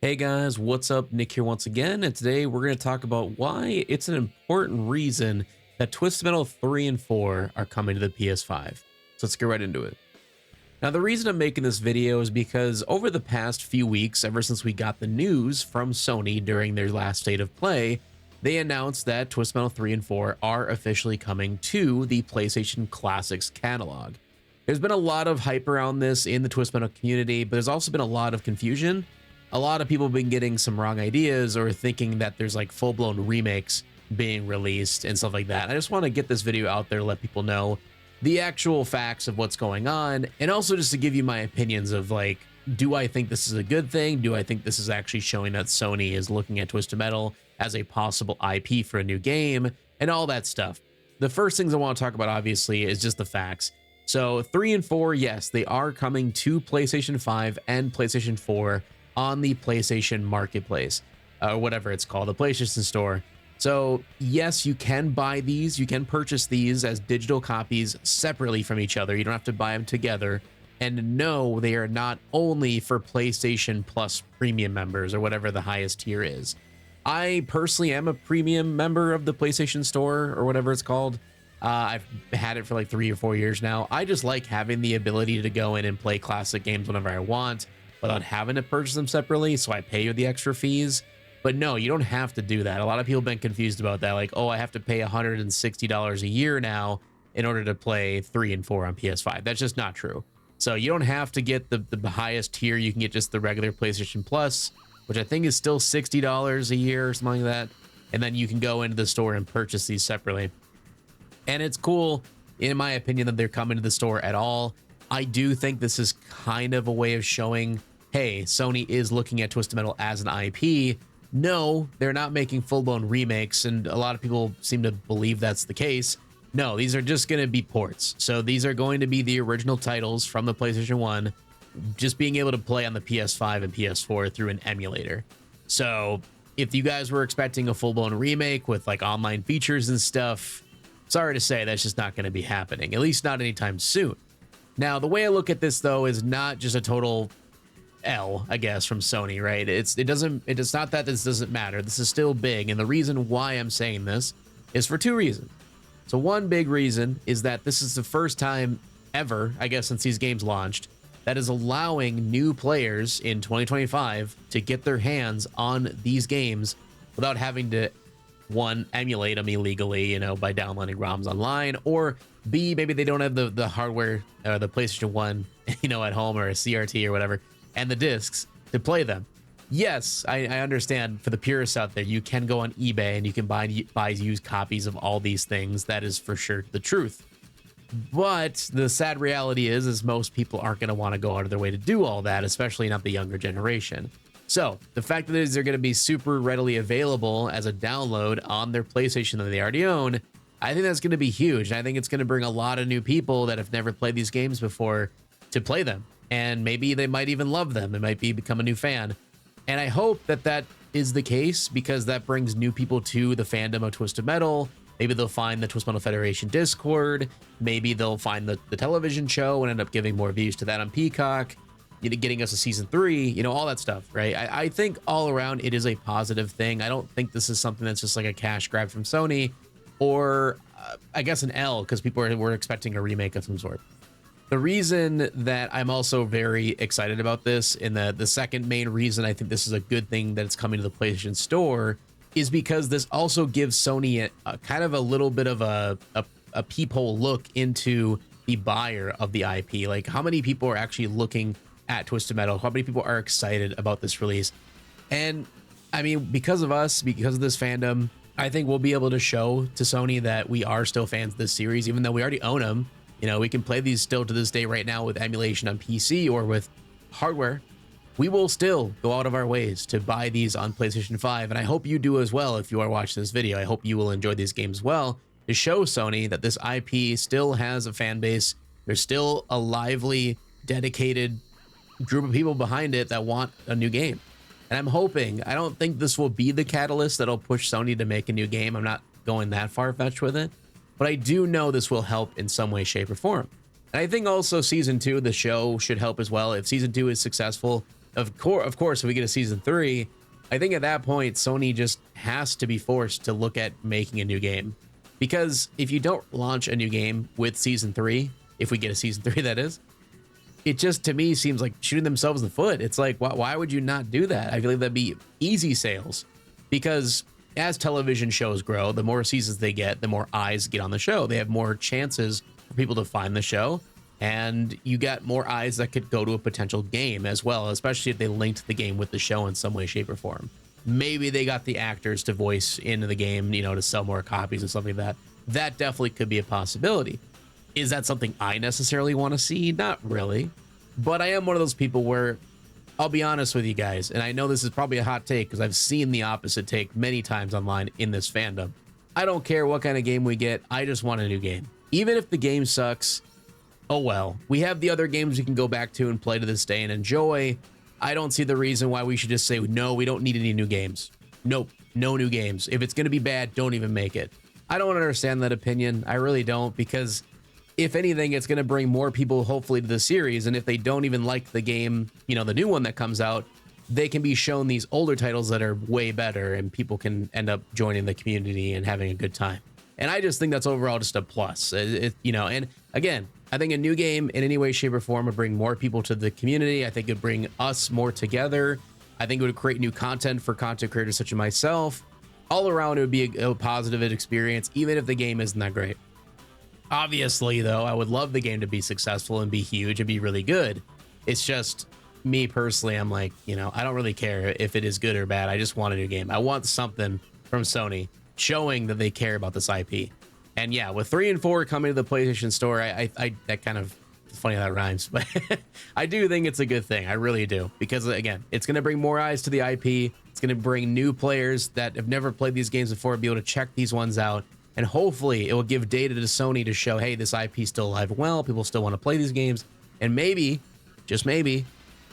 Hey guys, what's up? Nick here once again, and today we're going to talk about why it's an important reason that Twisted Metal 3 and 4 are coming to the PS5. So let's get right into it. Now, the reason I'm making this video is because over the past few weeks, ever since we got the news from Sony during their last state of play, they announced that Twisted Metal 3 and 4 are officially coming to the PlayStation Classics catalog. There's been a lot of hype around this in the Twisted Metal community, but there's also been a lot of confusion. A lot of people have been getting some wrong ideas or thinking that there's like full-blown remakes being released and stuff like that. I just want to get this video out there to let people know the actual facts of what's going on, and also just to give you my opinions of like, do I think this is a good thing? Do I think this is actually showing that Sony is looking at Twisted Metal as a possible IP for a new game and all that stuff? The first things I want to talk about, obviously, is just the facts. So 3 and 4, yes, they are coming to PlayStation 5 and PlayStation 4 on the PlayStation Marketplace, or whatever it's called, the PlayStation Store. So yes, you can buy these, you can purchase these as digital copies separately from each other. You don't have to buy them together. And no, they are not only for PlayStation Plus premium members or whatever the highest tier is. I personally am a premium member of the PlayStation Store or whatever it's called. I've had it for like 3 or 4 years now. I just like having the ability to go in and play classic games whenever I want, without having to purchase them separately, so I pay you the extra fees. But no, you don't have to do that. A lot of people have been confused about that, like, oh, I have to pay $160 a year now in order to play 3 and 4 on PS5. That's just not true. So you don't have to get the highest tier. You can get just the regular PlayStation Plus, which I think is still $60 a year or something like that. And then you can go into the store and purchase these separately. And it's cool, in my opinion, that they're coming to the store at all. I do think this is kind of a way of showing, hey, Sony is looking at Twisted Metal as an IP. No, they're not making full-blown remakes, and a lot of people seem to believe that's the case. No, these are just going to be ports. So these are going to be the original titles from the PlayStation 1, just being able to play on the PS5 and PS4 through an emulator. So if you guys were expecting a full-blown remake with like online features and stuff, sorry to say, that's just not going to be happening, at least not anytime soon. Now, the way I look at this, though, is not just a total L, I guess, from Sony, right? It's not that this doesn't matter. This is still big, and the reason why I'm saying this is for two reasons. So one big reason is that this is the first time ever, I guess, since these games launched, that is allowing new players in 2025 to get their hands on these games without having to, one, emulate them illegally, you know, by downloading ROMs online, or B, maybe they don't have the hardware or the PlayStation 1, you know, at home, or a CRT or whatever, and the discs to play them. Yes, I understand, for the purists out there, you can go on eBay and you can buy used copies of all these things. That is for sure the truth. But the sad reality is most people aren't going to want to go out of their way to do all that, especially not the younger generation. So the fact that they're going to be super readily available as a download on their PlayStation that they already own, I think that's going to be huge. I think it's going to bring a lot of new people that have never played these games before to play them. And maybe they might even love them. They might become a new fan. And I hope that that is the case, because that brings new people to the fandom of Twisted Metal. Maybe they'll find the Twisted Metal Federation Discord. Maybe they'll find the television show and end up giving more views to that on Peacock, you know, getting us a season 3, you know, all that stuff, right? I think all around it is a positive thing. I don't think this is something that's just like a cash grab from Sony, or I guess an L, because people were expecting a remake of some sort. The reason that I'm also very excited about this, and the second main reason I think this is a good thing that it's coming to the PlayStation Store, is because this also gives Sony a kind of a little bit of a peephole look into the buyer of the IP. Like, how many people are actually looking at Twisted Metal? How many people are excited about this release? And I mean, because of us, because of this fandom, I think we'll be able to show to Sony that we are still fans of this series, even though we already own them. You know, we can play these still to this day right now with emulation on PC or with hardware. We will still go out of our ways to buy these on PlayStation 5, and I hope you do as well. If you are watching this video, I hope you will enjoy these games well, to show Sony that this IP still has a fan base. There's still a lively, dedicated group of people behind it that want a new game. And I'm hoping, I don't think this will be the catalyst that'll push Sony to make a new game. I'm not going that far-fetched with it, but I do know this will help in some way, shape, or form. And I think also season 2 of the show should help as well. If season 2 is successful, of course, if we get a season 3, I think at that point Sony just has to be forced to look at making a new game, because if you don't launch a new game with season 3, if we get a season 3, that is, it just to me seems like shooting themselves in the foot. It's like, why would you not do that? I feel like that'd be easy sales, because as television shows grow, the more seasons they get, the more eyes get on the show. They have more chances for people to find the show, and you got more eyes that could go to a potential game as well, especially if they linked the game with the show in some way, shape, or form. Maybe they got the actors to voice into the game, to sell more copies and stuff like that. That definitely could be a possibility. Is that something I necessarily want to see? Not really. But I am one of those people where, I'll be honest with you guys, and I know this is probably a hot take because I've seen the opposite take many times online in this fandom. I don't care what kind of game we get. I just want a new game. Even if the game sucks, oh well. We have the other games we can go back to and play to this day and enjoy. I don't see the reason why we should just say, no, we don't need any new games. Nope, no new games. If it's going to be bad, don't even make it. I don't understand that opinion. I really don't, because if anything, it's going to bring more people hopefully to the series. And if they don't even like the game, the new one that comes out, they can be shown these older titles that are way better, and people can end up joining the community and having a good time. And I just think that's overall just a plus. And again, I think a new game in any way, shape, or form would bring more people to the community. I think it would bring us more together. I think it would create new content for content creators such as myself. All around, it would be a positive experience, even if the game isn't that great. Obviously, though, I would love the game to be successful and be huge and be really good. It's just me personally, I'm like, I don't really care if it is good or bad. I just want a new game. I want something from Sony showing that they care about this IP. And yeah, with 3 and 4 coming to the PlayStation Store, I that kind of, it's funny how that rhymes, but I do think it's a good thing. I really do, because again, it's going to bring more eyes to the IP. It's going to bring new players that have never played these games before, be able to check these ones out. And hopefully it will give data to Sony to show, hey, this IP is still alive and well. People still want to play these games. And maybe, just maybe,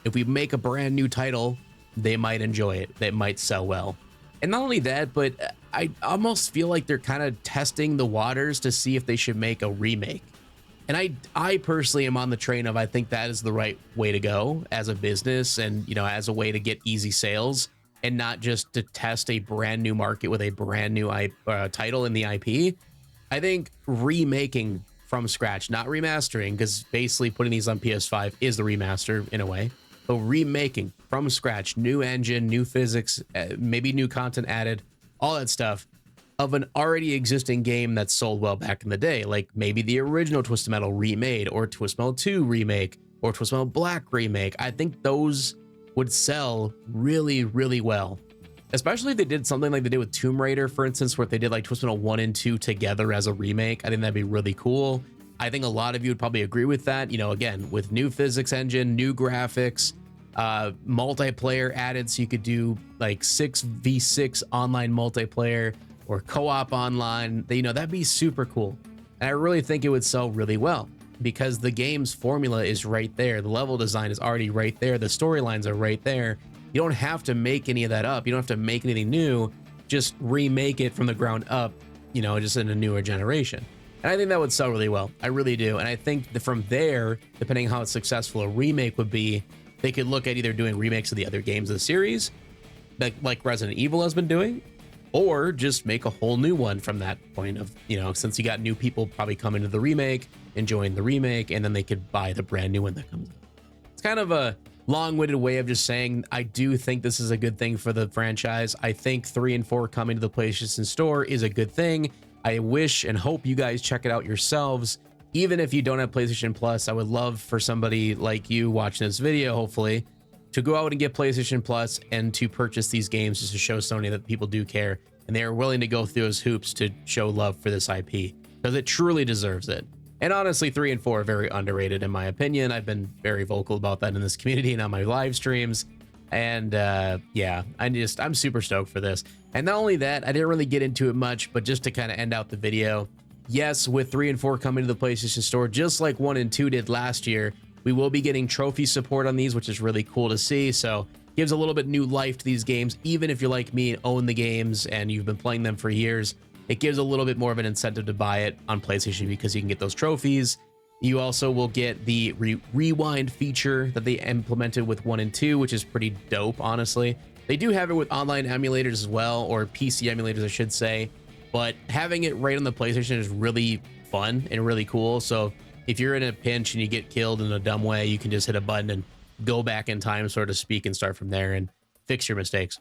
if we make a brand new title, they might enjoy it. They might sell well. And not only that, but I almost feel like they're kind of testing the waters to see if they should make a remake. And I personally am on the train of, I think that is the right way to go as a business, and, as a way to get easy sales, and not just to test a brand new market with a brand new title in the IP. I think remaking from scratch, not remastering, because basically putting these on PS5 is the remaster in a way, but remaking from scratch, new engine, new physics, maybe new content added, all that stuff, of an already existing game that sold well back in the day, like maybe the original Twisted Metal remade, or Twisted Metal 2 remake, or Twisted Metal Black remake. I think those would sell really, really well, especially if they did something like they did with Tomb Raider, for instance, where they did like Twisted Metal 1 and 2 together as a remake. I think that'd be really cool. I think a lot of you would probably agree with that. Again, with new physics engine, new graphics, multiplayer added, so you could do like 6v6 online multiplayer or co-op online. That'd be super cool. And I really think it would sell really well, because the game's formula is right there. The level design is already right there. The storylines are right there. You don't have to make any of that up. You don't have to make anything new. Just remake it from the ground up, just in a newer generation. And I think that would sell really well. I really do. And I think that from there, depending on how successful a remake would be, they could look at either doing remakes of the other games of the series, like Resident Evil has been doing, or just make a whole new one from that point of, since you got new people probably coming to the remake, enjoying the remake, and then they could buy the brand new one that comes out. It's kind of a long-winded way of just saying I do think this is a good thing for the franchise. I think 3 and 4 coming to the PlayStation Store is a good thing. I wish and hope you guys check it out yourselves. Even if you don't have PlayStation Plus, I would love for somebody like you watching this video, hopefully, to go out and get PlayStation Plus and to purchase these games, just to show Sony that people do care and they are willing to go through those hoops to show love for this IP, because it truly deserves it. And honestly, 3 and 4 are very underrated in my opinion. I've been very vocal about that in this community and on my live streams. And yeah, I'm super stoked for this. And not only that, I didn't really get into it much, but just to kind of end out the video, yes, with 3 and 4 coming to the PlayStation Store, just like 1 and 2 did last year, we will be getting trophy support on these, which is really cool to see. So gives a little bit new life to these games. Even if you're like me and own the games and you've been playing them for years, it gives a little bit more of an incentive to buy it on PlayStation, because you can get those trophies. You also will get the rewind feature that they implemented with 1 and 2, which is pretty dope, honestly. They do have it with online emulators as well, or PC emulators, I should say. But having it right on the PlayStation is really fun and really cool. So if you're in a pinch and you get killed in a dumb way, you can just hit a button and go back in time, so to speak, and start from there and fix your mistakes.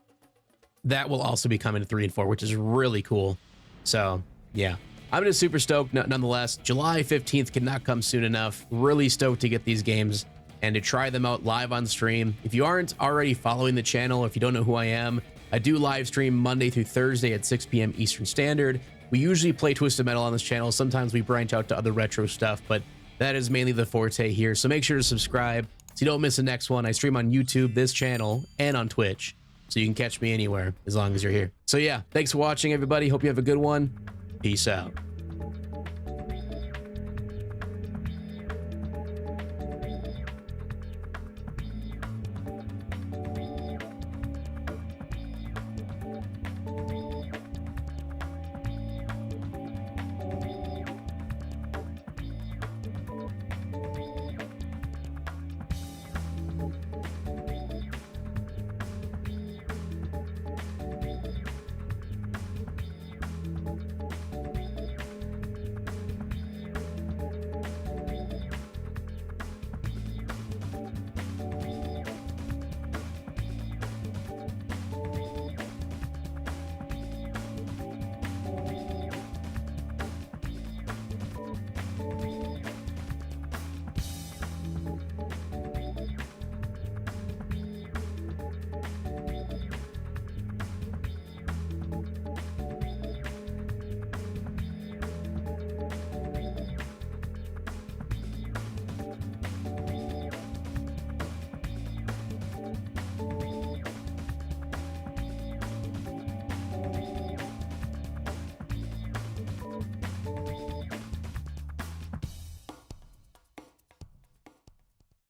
That will also be coming to 3 and 4, which is really cool. So yeah, I'm just super stoked nonetheless. July 15th cannot come soon enough. Really stoked to get these games and to try them out live on stream. If you aren't already following the channel, if you don't know who I am, I do live stream Monday through Thursday at 6 p.m. Eastern Standard. We usually play Twisted Metal on this channel. Sometimes we branch out to other retro stuff, but that is mainly the forte here. So make sure to subscribe so you don't miss the next one. I stream on YouTube, this channel, and on Twitch, so you can catch me anywhere as long as you're here. So yeah, thanks for watching, everybody. Hope you have a good one. Peace out.